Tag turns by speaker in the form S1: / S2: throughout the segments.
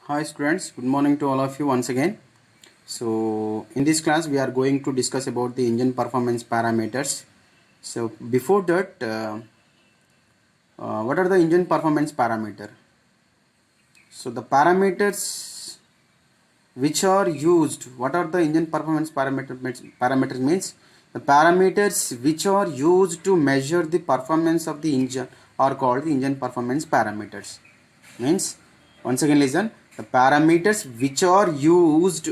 S1: Hi students, good morning to all of you once again. So in this class we are going to discuss about the engine performance parameters. So before that, what are the engine performance parameter? So the parameters which are used, what are the engine performance parameters means the parameters which are used to measure the performance of the engine are called the engine performance parameters. Means once again listen, the parameters which are used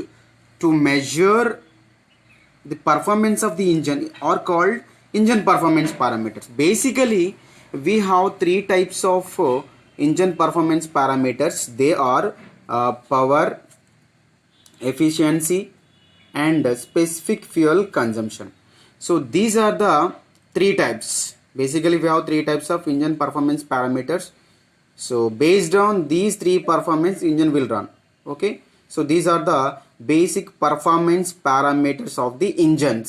S1: to measure the performance of the engine are called engine performance parameters. Basically we have three types of engine performance parameters. They are power, efficiency and specific fuel consumption. So these are the three types. Basically we have three types of engine performance parameters. So based on these three performance engine will run. Okay, so these are the basic performance parameters of the engine.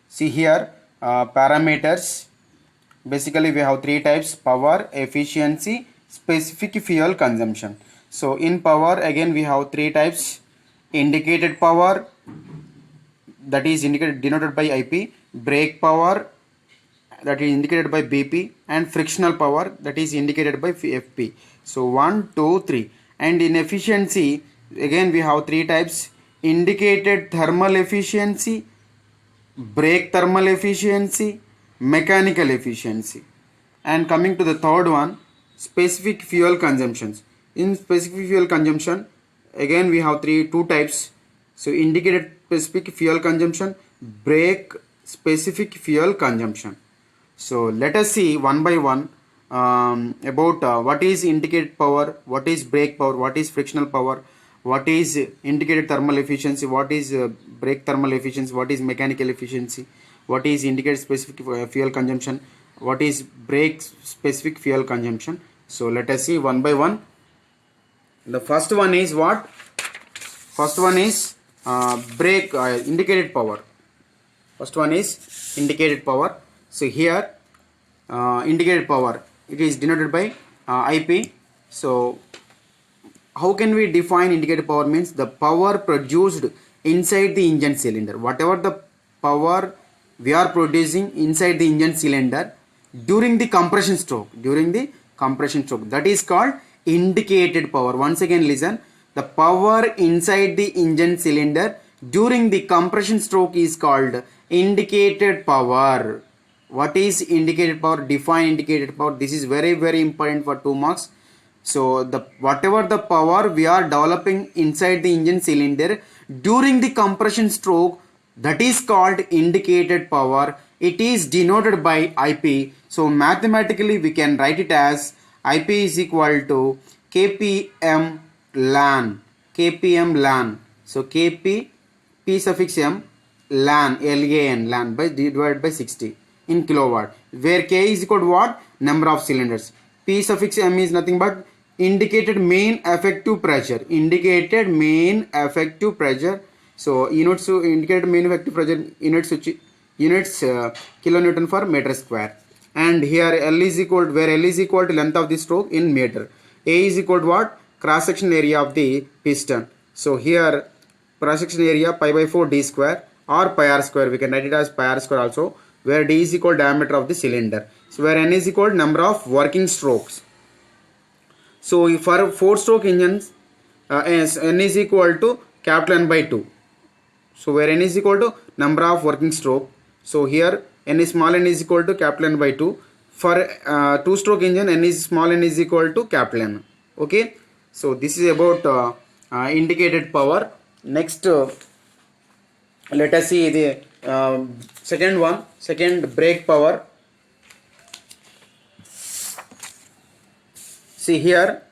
S1: See here, parameters. Basically we have three types: power, efficiency, specific fuel consumption. So in power again we have three types: indicated power, that is indicated denoted by IP, brake power, that is indicated by BP, and frictional power, that is indicated by FP. So 1, 2, 3. And in efficiency again we have three types: indicated thermal efficiency, brake thermal efficiency, mechanical efficiency. And coming to the third one, specific fuel consumptions. In specific fuel consumption again we have two types. So indicated specific fuel consumption, brake specific fuel consumption. So let us see one by one about what is indicated power, what is brake power, what is frictional power, what is indicated thermal efficiency, what is brake thermal efficiency, what is mechanical efficiency, what is indicated specific fuel consumption, what is brake specific fuel consumption. So let us see one by one. The first one is what? First one is brake indicated power. First one is indicated power. So here indicated power, it is denoted by IP. So how can we define indicated power? Means the power produced inside the engine cylinder. Whatever the power we are producing inside the engine cylinder during the compression stroke, that is called indicated power. Once again listen, the power inside the engine cylinder during the compression stroke is called indicated power. What is indicated power? Define indicated power. This is very important for 2 marks. So the whatever the power we are developing inside the engine cylinder during the compression stroke, that is called indicated power. It is denoted by IP. So mathematically we can write it as IP is equal to kpm ln. kpm ln. So kp p suffix m ln ln by divided by 60 in kilowatt, where k is equal to what? Number of cylinders. P suffix m is nothing but indicated main effective pressure. Indicated main effective pressure. So units to indicated main effective pressure units kilonewton per meter square. And here L is equal to, where L is equal to length of the stroke in meter. A is equal to what? Cross section area of the piston. So here cross section area pi by 4 d square or pi r square. We can write it as pi r square also, where d is equal to diameter of the cylinder. So where n is equal to number of working strokes. So for 4-stroke engines, n is equal to capital N by 2. So where n is equal to number of working stroke. So here n is small n is equal to capital N by 2. For 2-stroke engine, n is small n is equal to capital N. Okay. So this is about indicated power. Next, let us see the second one. Second, brake power. See here,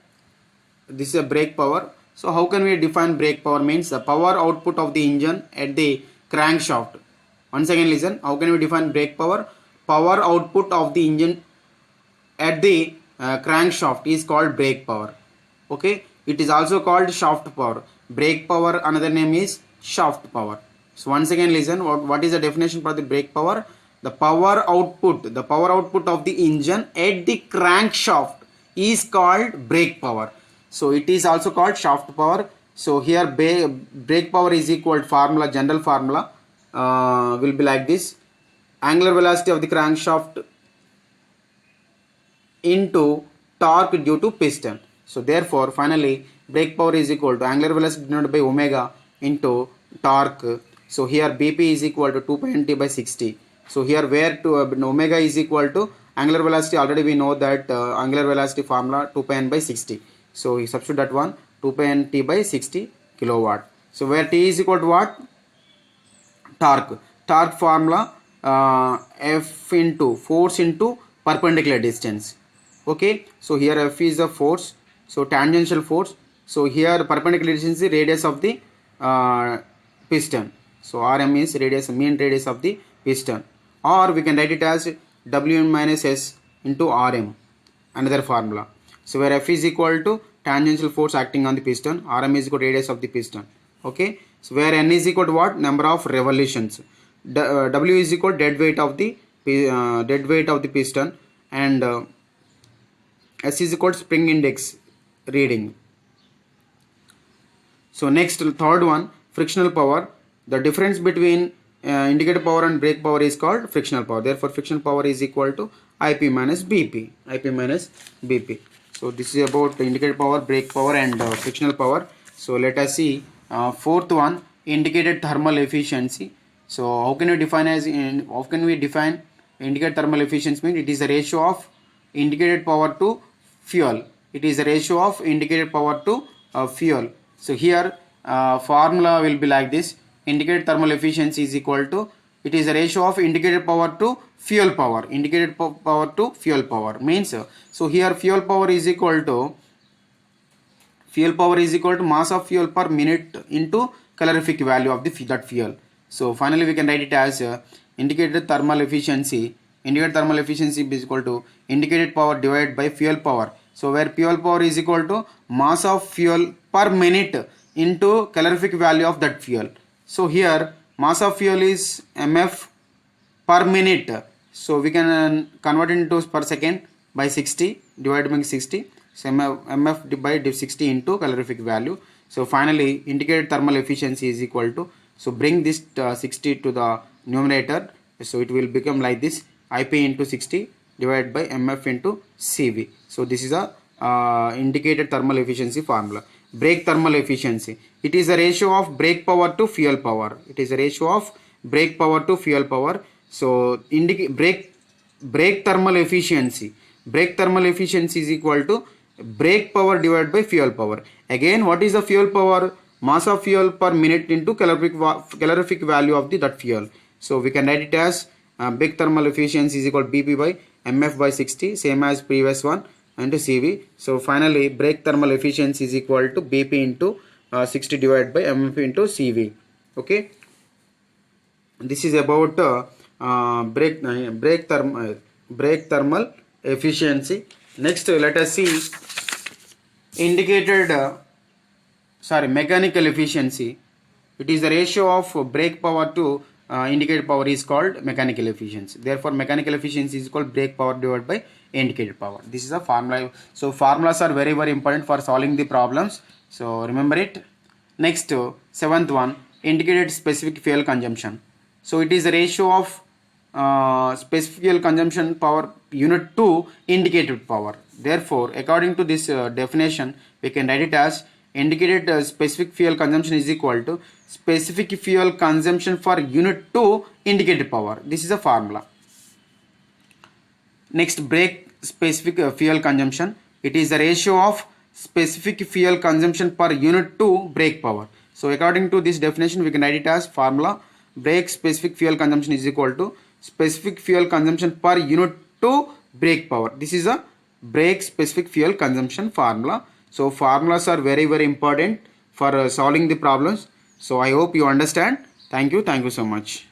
S1: this is a brake power. So how can we define brake power? Means the power output of the engine at the crankshaft. Once again listen, how can we define brake power? Power output of the engine at the crankshaft is called brake power. Okay, it is also called shaft power. Brake power, another name is shaft power. So once again listen, what is the definition for the brake power? The power output of the engine at the crankshaft is called brake power. So it is also called shaft power. So here brake power is equal to formula, general formula will be like this: angular velocity of the crankshaft into torque due to piston. So therefore finally brake power is equal to angular velocity denoted by omega into torque. So here Bp is equal to 2 pi nt by 60. So here where to omega is equal to angular velocity, already we know that angular velocity formula 2 pi n by 60. So we substitute that one, 2 pi nt by 60 kilowatt. So where T is equal to what? Torque formula F into force into perpendicular distance. Okay, so here F is the force, so tangential force. So here perpendicular distance is the radius of the piston. So Rm is mean radius of the piston, or we can write it as W minus S into Rm, another formula. So where F is equal to tangential force acting on the piston, Rm is equal to radius of the piston. Okay, so where N is equal to what? Number of revolutions. W is equal to dead weight of the piston, and S is equal to spring index reading. So next, third one, frictional power. The difference between indicator power and brake power is called frictional power. Therefore frictional power is equal to Ip minus Bp. So this is about the indicator power, brake power, and frictional power. So let us see fourth one, indicated thermal efficiency. So how can we define indicated thermal efficiency? Means it is the ratio of indicated power to fuel. It is the ratio of indicated power to fuel. So here formula will be like this: indicated thermal efficiency is equal to, it is a ratio of indicated power to fuel power. Indicated power to fuel power means, so here fuel power is equal to mass of fuel per minute into calorific value of that fuel. So finally we can write it as indicated thermal efficiency. Indicated thermal efficiency is equal to indicated power divided by fuel power. So where fuel power is equal to mass of fuel per minute into calorific value of that fuel. So here mass of fuel is mf per minute. So we can convert it into per second by 60 divided by 60. So mf divided 60 into calorific value. So finally indicated thermal efficiency is equal to, so bring this 60 to the numerator. So it will become like this: Ip into 60 divided by mf into Cv. So this is a indicated thermal efficiency formula. Brake thermal efficiency, it is a ratio of brake power to fuel power. So brake thermal efficiency is equal to brake power divided by fuel power. Again, what is the fuel power? Mass of fuel per minute into calorific value of that fuel. So we can write it as brake thermal efficiency is equal to Bp by mf by 60, same as previous one, into Cv. So finally brake thermal efficiency is equal to Bp into 60 divided by mf into Cv. Okay, this is about brake thermal efficiency. Next let us see mechanical efficiency. It is the ratio of brake power to indicated power is called mechanical efficiency. Therefore mechanical efficiency is called brake power divided by indicated power. This is a formula. So formulas are very important for solving the problems, so remember it. Next, seventh one, indicated specific fuel consumption. So it is the ratio of specific fuel consumption power unit to indicated power. Therefore according to this definition, we can write it as indicated specific fuel consumption is equal to specific fuel consumption per unit to indicated power. This is a formula. Next, brake specific fuel consumption. It is the ratio of specific fuel consumption per unit to brake power. So according to this definition, we can write it as formula: brake specific fuel consumption is equal to specific fuel consumption per unit to brake power. This is a brake specific fuel consumption formula. So formulas are very important for solving the problems. So I hope you understand. Thank you so much.